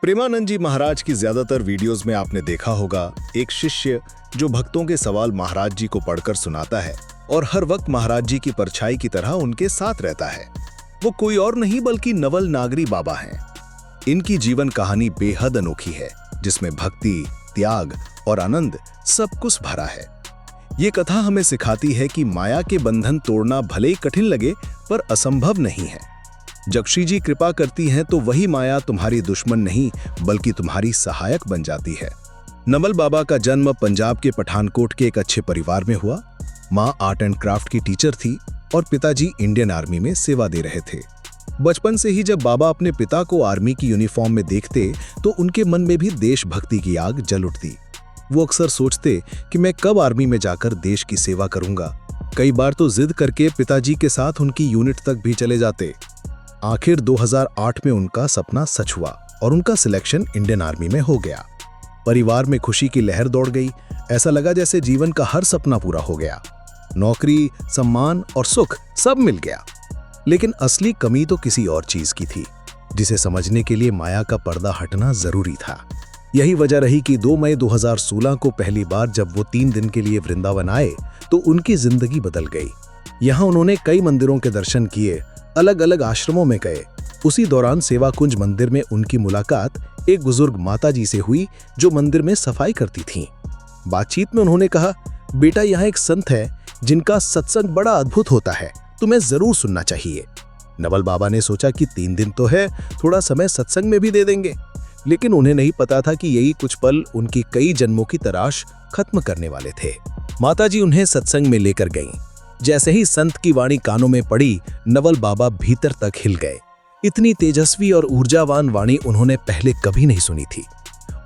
प्रेमानंद जी महाराज की ज्यादातर वीडियोस में आपने देखा होगा एक शिष्य जो भक्तों के सवाल महाराज जी को पढ़कर सुनाता है और हर वक्त महाराज जी की परछाई की तरह उनके साथ रहता है। वो कोई और नहीं बल्कि नवल नागरी बाबा हैं। इनकी जीवन कहानी बेहद अनोखी है, जिसमें भक्ति, त्याग और आनंद सब कुछ भरा है। ये कथा हमें सिखाती है कि माया के बंधन तोड़ना भले ही कठिन लगे पर असंभव नहीं है। जब श्री जी कृपा करती हैं तो वही माया तुम्हारी दुश्मन नहीं बल्कि तुम्हारी सहायक बन जाती है। नवल बाबा का जन्म पंजाब के पठानकोट के एक अच्छे परिवार में हुआ। माँ आर्ट एंड क्राफ्ट की टीचर थी और पिताजी इंडियन आर्मी में सेवा दे रहे थे। बचपन से ही जब बाबा अपने पिता को आर्मी की यूनिफॉर्म में देखते तो उनके मन में भी देशभक्ति की आग जल उठती। वो अक्सर सोचते कि मैं कब आर्मी में जाकर देश की सेवा करूंगा। कई बार तो जिद करके पिताजी के साथ उनकी यूनिट तक भी चले जाते। आखिर 2008 में उनका सपना सच हुआ और उनका सिलेक्शन इंडियन आर्मी में हो गया। परिवार में खुशी की लहर दौड़ गई। ऐसा लगा जैसे जीवन का हर सपना पूरा हो गया। नौकरी, सम्मान और सुख सब मिल गया। लेकिन असली कमी तो किसी और चीज की थी, जिसे समझने के लिए माया का पर्दा हटना जरूरी था। यही वजह रही कि 2 मई 2016 को पहली बार जब वो 3 दिन के लिए वृंदावन आए तो उनकी जिंदगी बदल गई। यहाँ उन्होंने कई मंदिरों के दर्शन किए, अलग अलग आश्रमों में गए। उसी दौरान सेवा कुंज मंदिर में उनकी मुलाकात एक बुजुर्ग माता जी से हुई जो मंदिर में सफाई करती थीं। बातचीत में उन्होंने कहा, बेटा यहाँ एक संत है जिनका सत्संग बड़ा अद्भुत होता है, तुम्हें जरूर सुनना चाहिए। नवल बाबा ने सोचा कि 3 दिन तो है, थोड़ा समय सत्संग में भी दे देंगे। लेकिन उन्हें नहीं पता था कि यही कुछ पल उनकी कई जन्मों की तलाश खत्म करने वाले थे। माताजी उन्हें सत्संग में लेकर गईं। जैसे ही संत की वाणी कानों में पड़ी, नवल बाबा भीतर तक हिल गए। इतनी तेजस्वी और ऊर्जावान वाणी उन्होंने पहले कभी नहीं सुनी थी।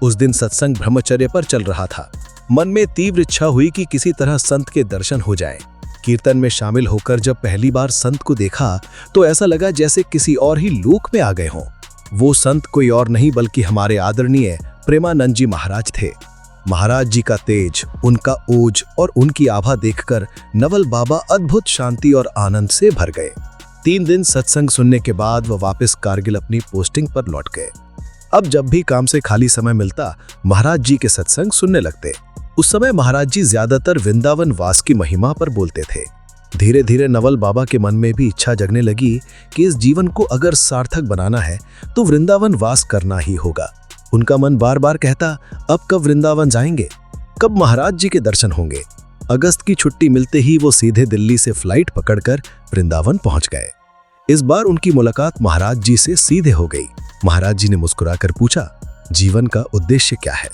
उस दिन सत्संग ब्रह्मचर्य पर चल रहा था। मन में तीव्र इच्छा हुई कि किसी तरह संत के दर्शन हो जाएं। कीर्तन में शामिल होकर जब पहली बार संत को देखा तो ऐसा लगा जैसे किसी और ही लोक में आ गए हों। वो संत कोई और नहीं बल्कि हमारे आदरणीय प्रेमानंद जी महाराज थे। महाराज जी का तेज, उनका ओज और उनकी आभा देखकर नवल बाबा अद्भुत शांति और आनंद से भर गए। 3 दिन सत्संग सुनने के बाद वह वापस कारगिल अपनी पोस्टिंग पर लौट गए। अब जब भी काम से खाली समय मिलता, महाराज जी के सत्संग सुनने लगते। उस समय महाराज जी ज्यादातर वृंदावन वास की महिमा पर बोलते थे। धीरे धीरे नवल बाबा के मन में भी इच्छा जगने लगी कि इस जीवन को अगर सार्थक बनाना है तो वृंदावन वास करना ही होगा। उनका मन बार बार कहता, अब कब वृंदावन जाएंगे, कब महाराज जी के दर्शन होंगे। अगस्त की छुट्टी मिलते ही वो सीधे दिल्ली से फ्लाइट पकड़कर वृंदावन पहुंच गए। इस बार उनकी मुलाकात महाराज जी से सीधे हो गई। महाराज जी ने मुस्कुराकर पूछा, जीवन का उद्देश्य क्या है।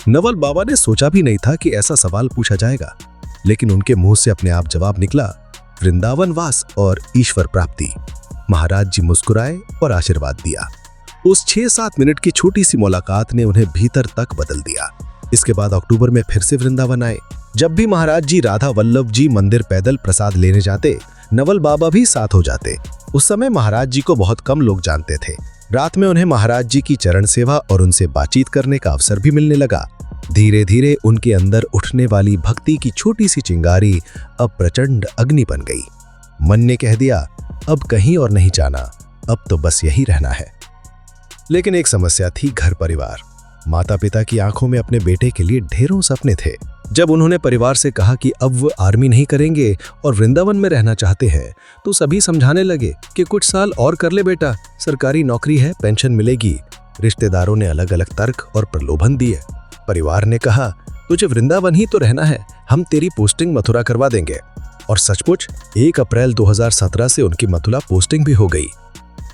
नवल बाबा ने सोचा भी नहीं था कि ऐसा सवाल पूछा जाएगा, लेकिन उनके मुंह से अपने आप जवाब निकला, वृंदावन वास और ईश्वर प्राप्ति। महाराज जी मुस्कुराए और आशीर्वाद दिया। उस 6-7 मिनट की छोटी सी मुलाकात ने उन्हें भीतर तक बदल दिया। इसके बाद अक्टूबर में फिर से वृंदावन आए। जब भी महाराज जी राधा वल्लभ जी मंदिर पैदल प्रसाद लेने जाते, नवल बाबा भी साथ हो जाते। उस समय महाराज जी को बहुत कम लोग जानते थे। रात में उन्हें महाराज जी की चरण सेवा और उनसे बातचीत करने का अवसर भी मिलने लगा। धीरे धीरे उनके अंदर उठने वाली भक्ति की छोटी सी चिंगारी अब प्रचंड अग्नि बन गई। मन ने कह दिया, अब कहीं और नहीं जाना, अब तो बस यही रहना है। लेकिन एक समस्या थी, घर परिवार। माता पिता की आंखों में अपने बेटे के लिए ढेरों सपने थे। जब उन्होंने परिवार से कहा कि अब वो आर्मी नहीं करेंगे और वृंदावन में रहना चाहते हैं, तो सभी समझाने लगे कि कुछ साल और कर ले बेटा, सरकारी नौकरी है, पेंशन मिलेगी। रिश्तेदारों ने अलग अलग तर्क और प्रलोभन दिए। परिवार ने कहा, तुझे वृंदावन ही तो रहना है, हम तेरी पोस्टिंग मथुरा करवा देंगे। और सचमुच 1 अप्रैल 2017 से उनकी मथुरा पोस्टिंग भी हो गई।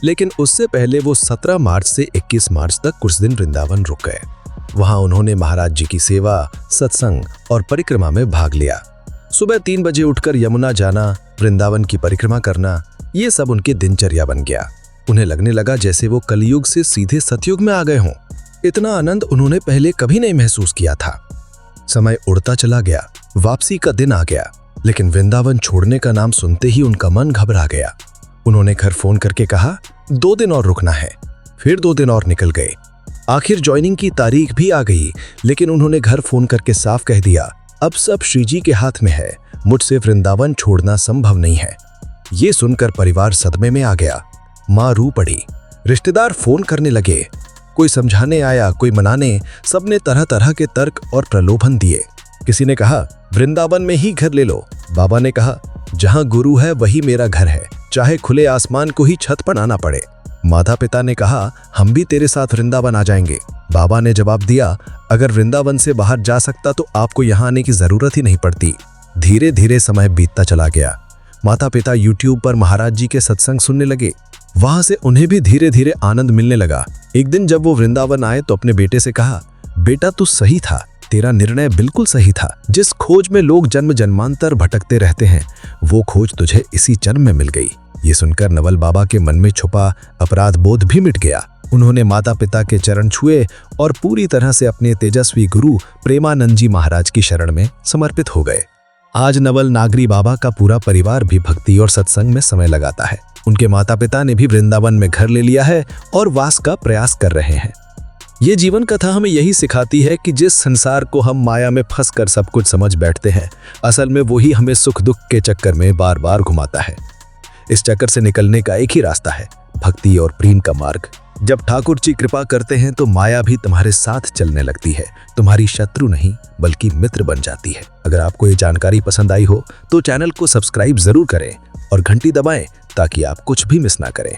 लेकिन उससे पहले वो 17 मार्च से 21 मार्च तक कुछ दिन वृंदावन रुक गए। वहां उन्होंने महाराज जी की सेवा, सत्संग और परिक्रमा में भाग लिया। सुबह 3 बजे उठकर यमुना जाना, वृंदावन की परिक्रमा करना, ये सब उनकी दिनचर्या बन गया। उन्हें लगने लगा जैसे वो कलयुग से सीधे सतयुग में आ गए हों। इतना आनंद उन्होंने पहले कभी नहीं महसूस किया था। समय उड़ता चला गया, वापसी का दिन आ गया, लेकिन वृंदावन छोड़ने का नाम सुनते ही उनका मन घबरा गया। उन्होंने घर फोन करके कहा, 2 दिन और रुकना है। फिर 2 दिन और निकल गए। आखिर ज्वाइनिंग की तारीख भी आ गई, लेकिन उन्होंने घर फोन करके साफ कह दिया, अब सब श्री जी के हाथ में है, मुझसे वृंदावन छोड़ना संभव नहीं है। ये सुनकर परिवार सदमे में आ गया। माँ रू पड़ी। रिश्तेदार फोन करने लगे, कोई समझाने आया, कोई मनाने, सबने तरह तरह के तर्क और प्रलोभन दिए। किसी ने कहा वृंदावन में ही घर ले लो। बाबा ने कहा जहां गुरु है वही मेरा घर है, चाहे खुले आसमान को ही छत पर आना पड़े। माता पिता ने कहा हम भी तेरे साथ वृंदावन आ जाएंगे। बाबा ने जवाब दिया अगर वृंदावन से बाहर जा सकता तो आपको यहाँ आने की जरूरत ही नहीं पड़ती। धीरे धीरे समय बीतता चला गया। माता पिता YouTube पर महाराज जी के सत्संग सुनने लगे। वहां से उन्हें भी धीरे धीरे आनंद मिलने लगा। एक दिन जब वो वृंदावन आए तो अपने बेटे से कहा बेटा तू सही था, तेरा निर्णय बिल्कुल सही था। जिस खोज में लोग जन्म जन्मांतर भटकते रहते हैं वो खोज तुझे इसी जन्म में मिल गई। ये सुनकर नवल बाबा के मन में छुपा अपराध बोध भी मिट गया। उन्होंने माता पिता के चरण छुए और पूरी तरह से अपने तेजस्वी गुरु प्रेमानंद जी महाराज की शरण में समर्पित हो गए। आज नवल नागरी बाबा का पूरा परिवार भी भक्ति और सत्संग में समय लगाता है। उनके माता पिता ने भी वृंदावन में घर ले लिया है और वास का प्रयास कर रहे हैं। ये जीवन कथा हमें यही सिखाती है कि जिस संसार को हम माया में फंस कर सब कुछ समझ बैठते हैं, असल में वही हमें सुख दुख के चक्कर में बार बार घुमाता है। इस चक्कर से निकलने का एक ही रास्ता है, भक्ति और प्रेम का मार्ग। जब ठाकुर जी कृपा करते हैं तो माया भी तुम्हारे साथ चलने लगती है, तुम्हारी शत्रु नहीं बल्कि मित्र बन जाती है। अगर आपको ये जानकारी पसंद आई हो तो चैनल को सब्सक्राइब जरूर करें और घंटी दबाएं ताकि आप कुछ भी मिस ना करें।